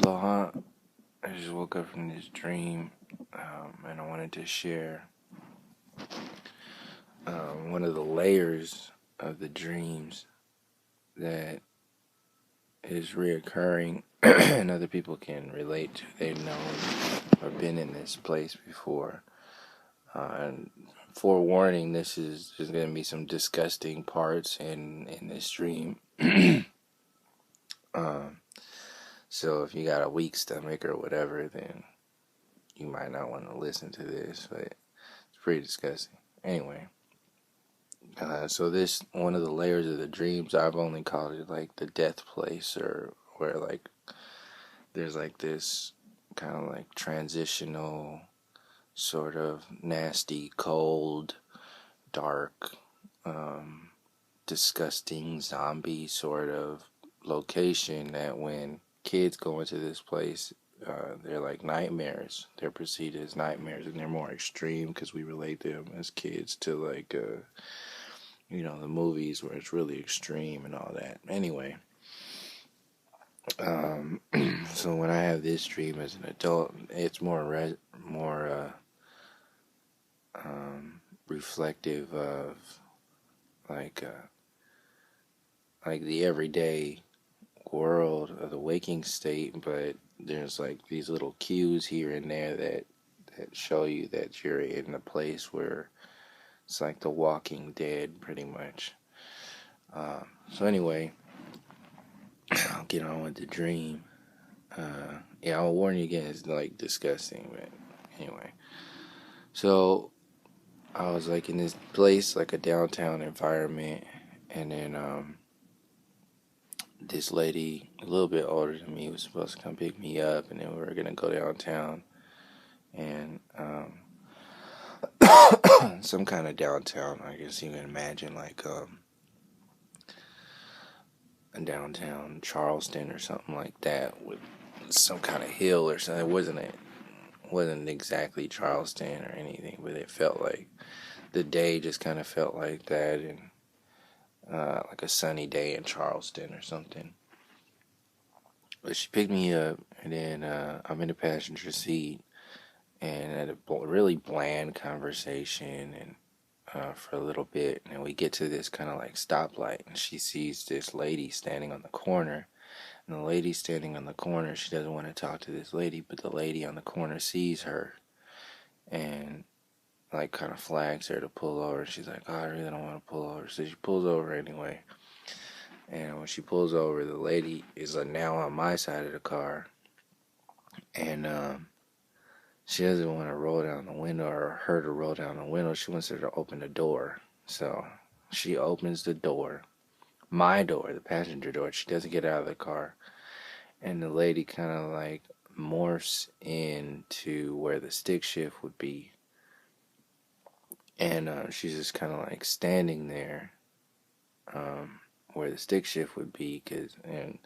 Aloha. I just woke up from this dream, and I wanted to share one of the layers of the dreams that is reoccurring, and other people can relate to. They've known or been in this place before. And forewarning, this is there's going to be some disgusting parts in this dream. um, so if you got a weak stomach or whatever, then you might not want to listen to this, but it's pretty disgusting. Anyway, so this one of the layers of the dreams, I've only called it like the death place, or where like there's like this kind of like transitional, sort of nasty, cold, dark, disgusting zombie sort of location that when kids go into this place, they're like nightmares. They're perceived as nightmares, and they're more extreme because we relate them as kids to like, the movies where it's really extreme and all that. Anyway, so when I have this dream as an adult, it's more reflective of like uh, like the everyday world of the waking state, but there's like these little cues here and there that show you that you're in a place where it's like the Walking Dead, pretty much. So anyway, I'll get on with the dream. Yeah, I'll warn you again, it's like disgusting, but anyway. So I was like in this place, like a downtown environment, and then this lady, a little bit older than me, was supposed to come pick me up, and then we were gonna go downtown, and some kind of downtown. I guess you can imagine like a downtown Charleston or something like that, with some kind of hill or something. It wasn't exactly Charleston or anything, but it felt like the day just kind of felt like that, and like a sunny day in Charleston or something. But she picked me up, and then I'm in the passenger seat, and had a really bland conversation, and for a little bit, and we get to this kind of like stoplight, and she sees this lady standing on the corner, and the lady standing on the corner, she doesn't want to talk to this lady, but the lady on the corner sees her, and like kind of flags her to pull over. She's like, oh, I really don't want to pull over, so she pulls over anyway. And when she pulls over, the lady is now on my side of the car, and she doesn't want to roll down the window, or her to roll down the window. She wants her to open the door. So she opens the door, my door, the passenger door. She doesn't get out of the car, and the lady kind of like morphs into where the stick shift would be, and she's just kind of like standing there, where the stick shift would be, and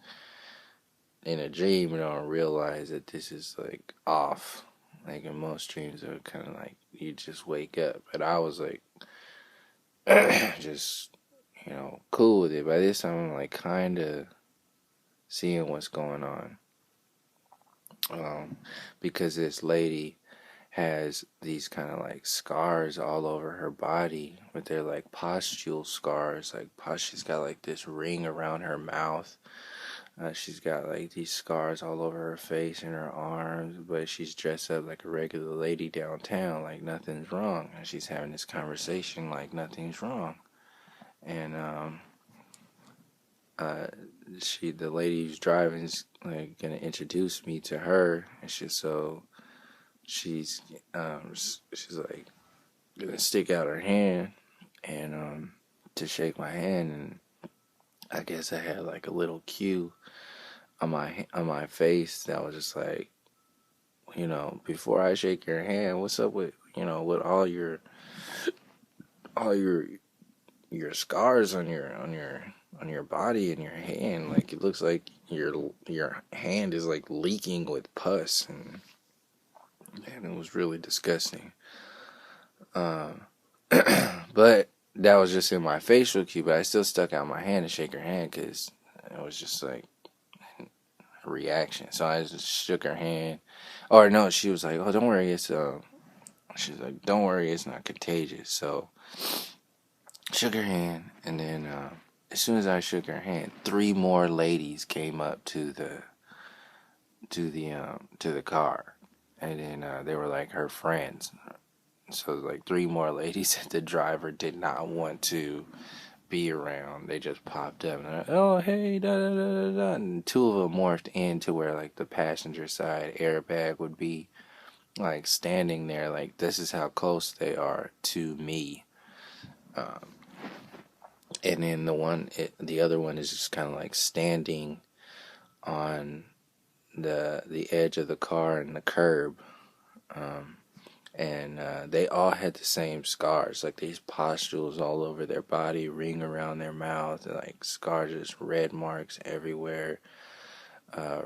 in a dream you don't realize that this is like off. Like in most dreams, are kind of like you just wake up, but I was like, just cool with it. By this time, I'm like kind of seeing what's going on, because this lady has these kind of like scars all over her body, but they're like pustule scars. Like she's got like this ring around her mouth. She's got like these scars all over her face and her arms, but she's dressed up like a regular lady downtown, like nothing's wrong. And she's having this conversation like nothing's wrong. And the lady who's driving is like gonna introduce me to her, and she's like gonna stick out her hand and to shake my hand, and I guess I had like a little cue on my face that was just like, before I shake your hand, what's up with with all your scars on your body and your hand? Like it looks like your hand is like leaking with pus, and it was really disgusting. But that was just in my facial cue, but I still stuck out my hand to shake her hand because it was just like, reaction. So I just shook her hand. Or no, she was like, "Oh, don't worry, she's like, don't worry, it's not contagious." So shook her hand, and then as soon as I shook her hand, three more ladies came up to the car, and then they were like her friends. So like three more ladies that the driver did not want to be around. They just popped up and they're like, "Oh, hey, da da da da da," and two of them morphed into where like the passenger side airbag would be, like standing there. Like this is how close they are to me. And then the other one is just kind of like standing on the edge of the car and the curb. And they all had the same scars, like these pustules all over their body, ring around their mouth, like scars, just red marks everywhere.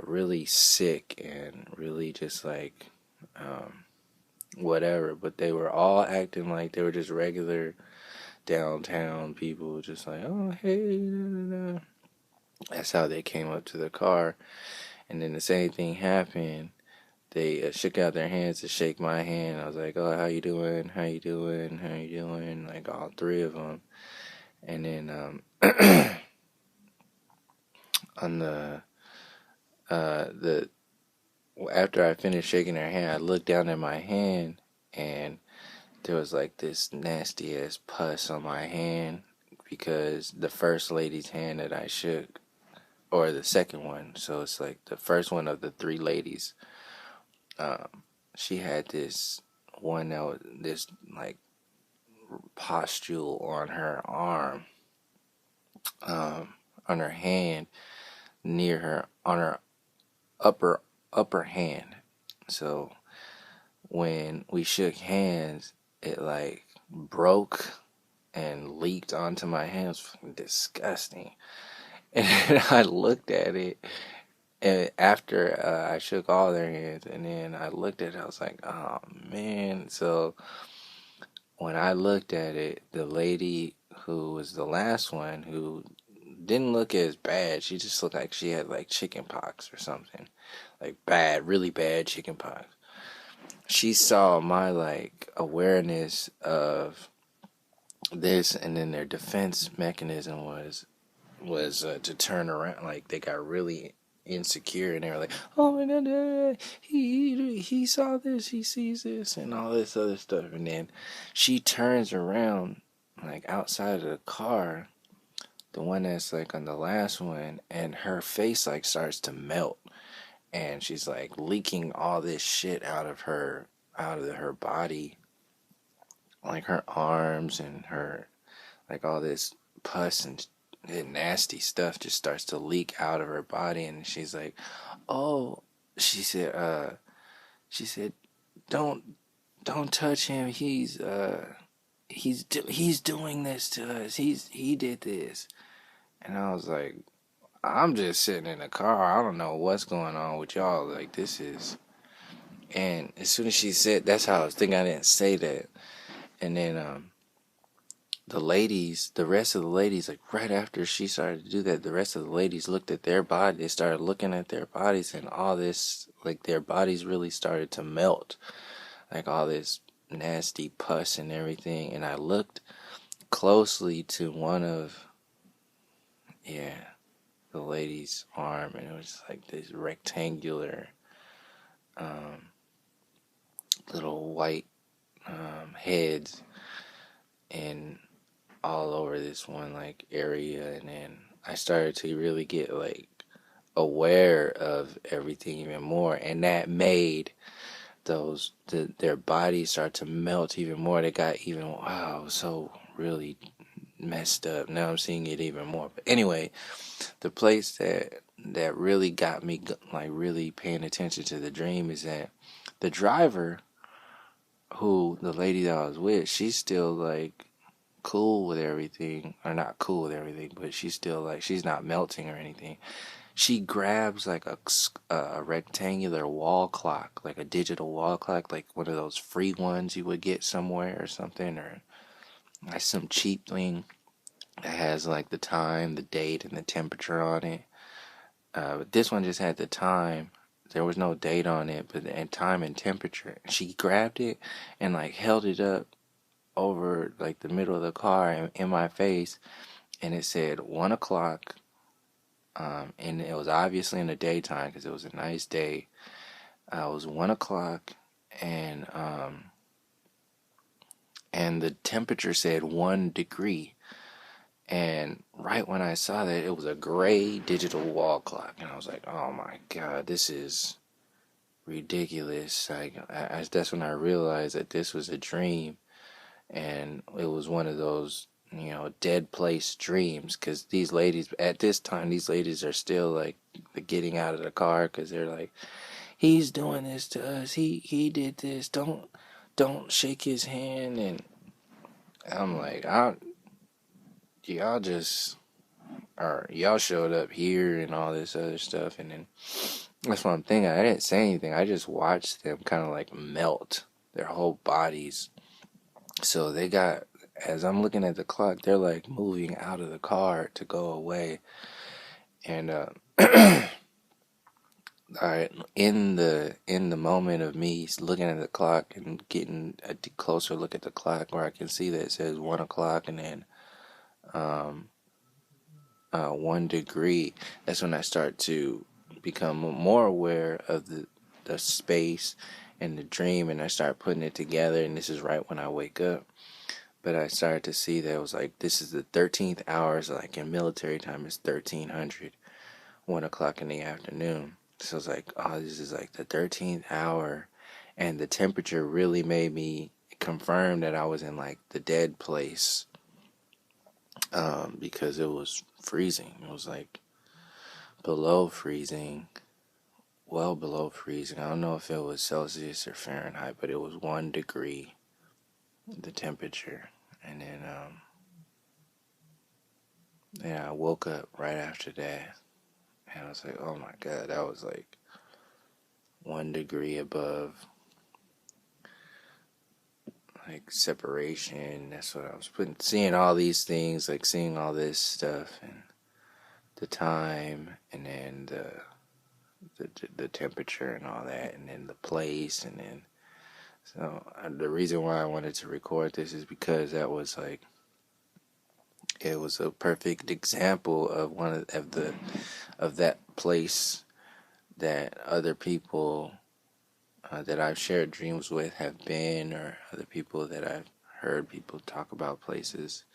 Really sick and really just like whatever. But they were all acting like they were just regular downtown people, just like, "Oh, hey, da, da, da." That's how they came up to the car. And then the same thing happened. They shook out their hands to shake my hand. I was like, "Oh, how you doing? How you doing? How you doing?" Like all three of them. And then on the after I finished shaking their hand, I looked down at my hand, and there was like this nasty ass pus on my hand because the first lady's hand that I shook, or the second one, so it's like the first one of the three ladies. She had this one that was this like pustule on her arm, on her hand, near her, on her upper hand. So when we shook hands, it like broke and leaked onto my hands. Fucking disgusting. And I looked at it, and after I shook all their hands, and then I looked at it, I was like, "Oh man!" So when I looked at it, the lady who was the last one, who didn't look as bad, she just looked like she had like chicken pox or something, like bad, really bad chicken pox. She saw my like awareness of this, and then their defense mechanism was to turn around. Like they got really insecure, and they were like, "Oh my god, he saw this, he sees this," and all this other stuff. And then she turns around, like outside of the car, the one that's like on the last one, and her face like starts to melt, and she's like leaking all this shit out of her body, like her arms and her, like all this pus and nasty stuff just starts to leak out of her body. And she's like, "Oh," she said, don't touch him, he's doing this to us, he did this." And I was like, "I'm just sitting in the car, I don't know what's going on with y'all, like this is..." And as soon as she said, that's how I was thinking, I didn't say that. And then the rest of the ladies, like right after she started to do that, the rest of the ladies looked at their body. They started looking at their bodies, and all this, like their bodies really started to melt, like all this nasty pus and everything. And I looked closely to one of, the lady's arm, and it was like this rectangular, little white heads, and all over this one like area. And then I started to really get like aware of everything even more, and that made their bodies start to melt even more. They got even, wow, so really messed up. Now I'm seeing it even more. But anyway, the place that really got me like really paying attention to the dream is that the driver, who the lady that I was with, she's still like cool with everything, or not cool with everything, but she's still like, she's not melting or anything. She grabs like a rectangular wall clock, like a digital wall clock, like one of those free ones you would get somewhere or something, or like some cheap thing that has like the time, the date, and the temperature on it. But this one just had the time. There was no date on it, but and time and temperature. She grabbed it and like held it up over like the middle of the car and in my face, and it said 1 o'clock. And it was obviously in the daytime because it was a nice day. It was 1 o'clock, and the temperature said 1 degree. And right when I saw that, it was a gray digital wall clock, and I was like, "Oh my God, this is ridiculous!" Like, that's when I realized that this was a dream, and it was one of those, dead place dreams. Because these ladies, at this time, these ladies are still like getting out of the car because they're like, "He's doing this to us. He did this. Don't shake his hand." And I'm like, y'all just, or y'all showed up here and all this other stuff, and then that's one thing. I didn't say anything. I just watched them kind of like melt their whole bodies. So they got, as I'm looking at the clock, they're like moving out of the car to go away, and all right, in the moment of me looking at the clock and getting a closer look at the clock, where I can see that it says 1 o'clock and then 1 degree, that's when I start to become more aware of the space and the dream, and I start putting it together. And this is right when I wake up. But I started to see that it was like, this is the 13th hour. So like in military time, it's 1300, 1 o'clock in the afternoon. So it's like, oh, this is like the 13th hour. And the temperature really made me confirm that I was in like the dead place, because it was freezing. It was like below freezing, well below freezing. I don't know if it was Celsius or Fahrenheit, but it was 1 degree, the temperature. And then, I woke up right after that, and I was like, oh my God, that was like 1 degree above, like, separation. That's what I was seeing all these things, like seeing all this stuff, and the time, and then the temperature and all that, and then the place, and then, so the reason why I wanted to record this is because that was like, it was a perfect example of one of that place that other people that I've shared dreams with have been, or other people that I've heard people talk about places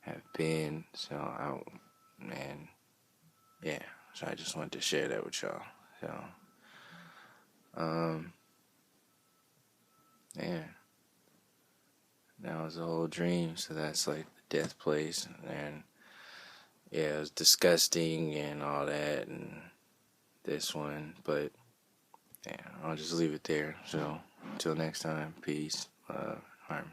have been. So man, yeah. So I just wanted to share that with y'all. So, yeah, that was a whole dream. So that's like the death place, and yeah, it was disgusting and all that, and this one, but yeah, I'll just leave it there. So, until next time, peace, love, harmony.